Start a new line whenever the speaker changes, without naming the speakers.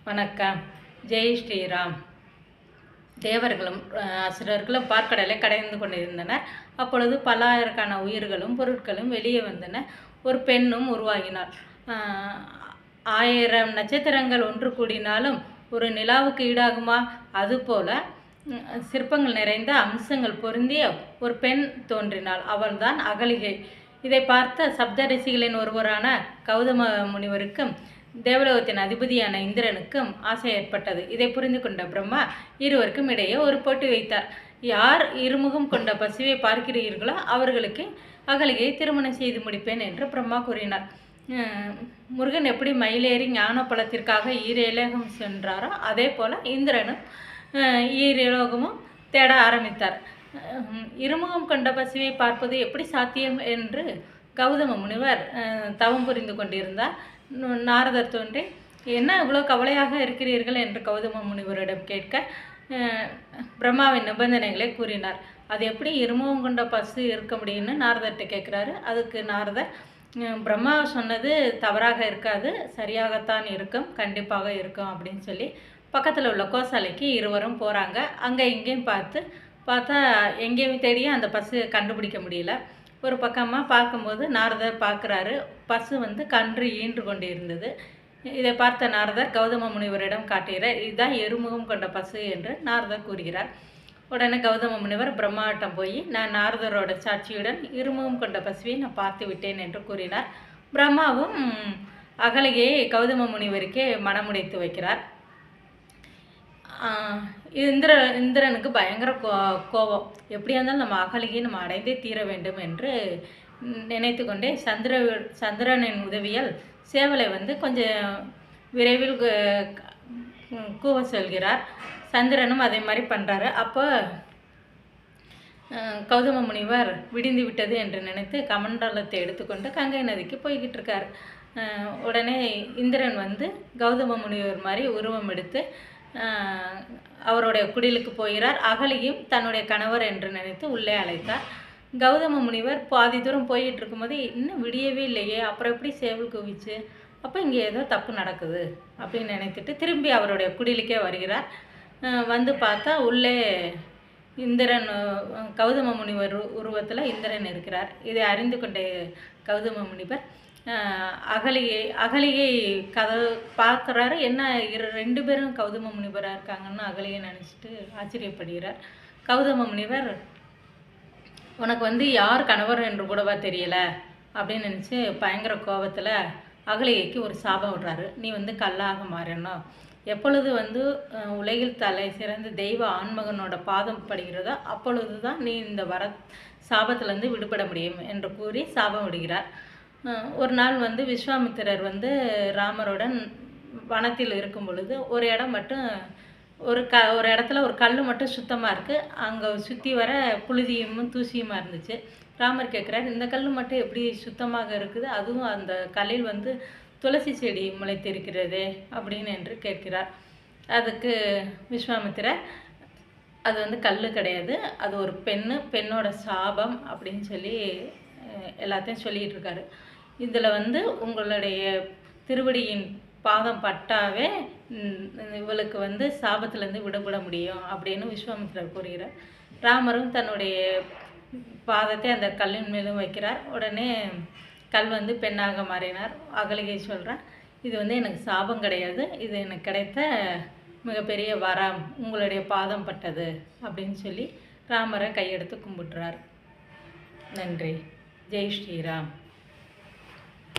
வணக்கம். ஜெய் ஸ்ரீராம். தேவர்களும் அசுரர்களும் பார்க்கடலை கடைந்து கொண்டிருந்தனர். அப்பொழுது பல்லாயிரக்கான உயிர்களும் பொருட்களும் வெளியே வந்தன. ஒரு பெண்ணும் உருவாகினாள். 1000 நட்சத்திரங்கள் ஒன்று கூடினாலும் ஒரு நிலாவுக்கு ஈடாகுமா? அதுபோல சிற்பங்கள் நிறைந்த அம்சங்கள் பொருந்திய ஒரு பெண் தோன்றினாள். அவள்தான் அகலிகை. இதை பார்த்த சப்தரிஷிகளின் ஒருவரான கௌதம முனிவருக்கும் தேவலோகத்தின் அதிபதியான இந்திரனுக்கும் ஆசை ஏற்பட்டது. இதை புரிந்து கொண்ட பிரம்மா இருவருக்கும் இடையே ஒரு போட்டி வைத்தார். யார் இருமுகம் கொண்ட பசுவை பார்க்கிறீர்களோ அவர்களுக்கு அகலிகையை திருமணம் செய்து முடிப்பேன் என்று பிரம்மா கூறினார். முருகன் எப்படி மயிலேறி ஞான பழத்திற்காக ஈரேலோகம் சென்றாரோ அதே போல இந்திரனும் ஈரேலோகமும் தேட ஆரம்பித்தார். இருமுகம் கொண்ட பசுவை பார்ப்பது எப்படி சாத்தியம் என்று கௌதம முனிவர் தவம் புரிந்து கொண்டிருந்தார். நாரதர் தோன்றி, என்ன இவ்வளோ கவலையாக இருக்கிறீர்கள் என்று கௌதம முனிவரிடம் கேட்க பிரம்மாவின் நிபந்தனைகளை கூறினார். அது எப்படி இருமுகம் கொண்ட பசு இருக்க முடியும்னு நாரதர்கிட்ட கேட்குறாரு. அதுக்கு நாரதர், பிரம்மா சொன்னது தவறாக இருக்காது, சரியாகத்தான் இருக்கும், கண்டிப்பாக இருக்கும் அப்படின்னு சொல்லி பக்கத்தில் உள்ள கோசாலைக்கு இருவரும் போகிறாங்க. அங்கே இங்கேயும் பார்த்தா எங்கேயும் தேடியும் அந்த பசு கண்டுபிடிக்க முடியல. ஒரு பக்கமாக பார்க்கும்போது நாரதர் பார்க்குறாரு, பசு கன்று ஈன்று கொண்டு இருந்தது. இதை பார்த்த நாரதர் கௌதம முனிவரிடம் காட்டுகிறார். இதுதான் எருமுகம் கொண்ட பசு என்று நாரதர் கூறுகிறார். உடனே கௌதம முனிவர் பிரம்மாவிடம் போய், நான் நாரதரோட சாட்சியுடன் இருமுகம் கொண்ட பசுவை நான் பார்த்து விட்டேன் என்று கூறினார். பிரம்மாவும் அகலிகையை கௌதம முனிவருக்கே மனமுடைத்து வைக்கிறார். இந்திரனுக்கு பயங்கர கோபம். எப்படியா இருந்தாலும் நம்ம அகலிகையை நம்ம அடைந்தே தீர வேண்டும் என்று நினைத்து கொண்டே சந்திரனின் உதவியால் சேவலை கொஞ்சம் விரைவில் கூவ சொல்கிறார். சந்திரனும் அதே மாதிரி பண்ணுறாரு. அப்போ கௌதம முனிவர் விடிந்து விட்டது என்று நினைத்து கமண்டலத்தை எடுத்துக்கொண்டு கங்கை நதிக்கு போய்கிட்டு இருக்கார். உடனே இந்திரன் கௌதம முனிவர் மாதிரி உருவம் எடுத்து அவருடைய குடிலுக்கு போகிறார். அகலியும் தன்னுடைய கணவர் என்று நினைத்து உள்ளே அழைத்தார். கௌதம முனிவர் பாதி தூரம் போயிட்டு இருக்கும்போது, இன்னும் விடியவே இல்லையே, அப்புறம் எப்படி சேவல் குவிச்சு, அப்போ இங்கே ஏதோ தப்பு நடக்குது அப்படின்னு நினைத்துட்டு திரும்பி அவருடைய குடிலுக்கே வருகிறார். பார்த்தா உள்ளே இந்திரன், கௌதம முனிவர் உருவத்தில் இந்திரன் இருக்கிறார். இதை அறிந்து கொண்ட கௌதம முனிவர் அகலிகை கதவு பார்க்குறாரு. என்ன 2 பேரும் கௌதம முனிவராக இருக்காங்கன்னு அகலியை நினச்சிட்டு ஆச்சரியப்படுகிறார். கௌதம முனிவர், உனக்கு யார் கணவர் என்று கூடவா தெரியல அப்படின்னு நினச்சி பயங்கர கோபத்தில் அகலிகைக்கு ஒரு சாபம் விடுறாரு. நீ கல்லாக மாறணும். எப்பொழுது உலகில் தலை சிறந்த தெய்வ ஆண்மகனோட பாதம் படுகிறதோ அப்பொழுது தான் நீ இந்த சாபத்திலேருந்து விடுபட முடியும் என்று கூறி சாபம் விடுகிறார். ஒரு நாள் விஸ்வாமித்திரர் ராமருடன் வனத்தில் இருக்கும் பொழுது ஒரு இடம் மட்டும் ஒரு இடத்துல ஒரு கல் மட்டும் சுத்தமாக இருக்குது. அங்கே சுற்றி வர புழுதியும் தூசியுமாக இருந்துச்சு. ராமர் கேட்குறார், இந்த கல் மட்டும் எப்படி சுத்தமாக இருக்குது, அதுவும் அந்த கல்லில் துளசி செடி முளைத்திருக்கிறதே அப்படின்னு என்று கேட்கிறார். அதுக்கு விஸ்வாமித்திரர், அது கல் கிடையாது, அது ஒரு பெண்ணோட சாபம் அப்படின்னு சொல்லி எல்லாத்தையும் சொல்லிகிட்டு இருக்காரு. இதில் உங்களுடைய திருவடியின் பாதம் பட்டாவே இவளுக்கு சாபத்திலேருந்து விடுபட முடியும் அப்படின்னு விஸ்வாமித்திரர் கூறுகிறார். ராமரும் தன்னுடைய பாதத்தை அந்த கல்லின் மேலும் வைக்கிறார். உடனே கல் பெண்ணாக மாறினார். அகலிகை சொல்கிறார், இது எனக்கு சாபம் கிடையாது, இது எனக்கு கிடைத்த மிகப்பெரிய வரம், உங்களுடைய பாதம் பட்டது அப்படின்னு சொல்லி ராமரை கையெடுத்து கும்பிட்டுறார். நன்றி. ஜெய் ஸ்ரீராம்.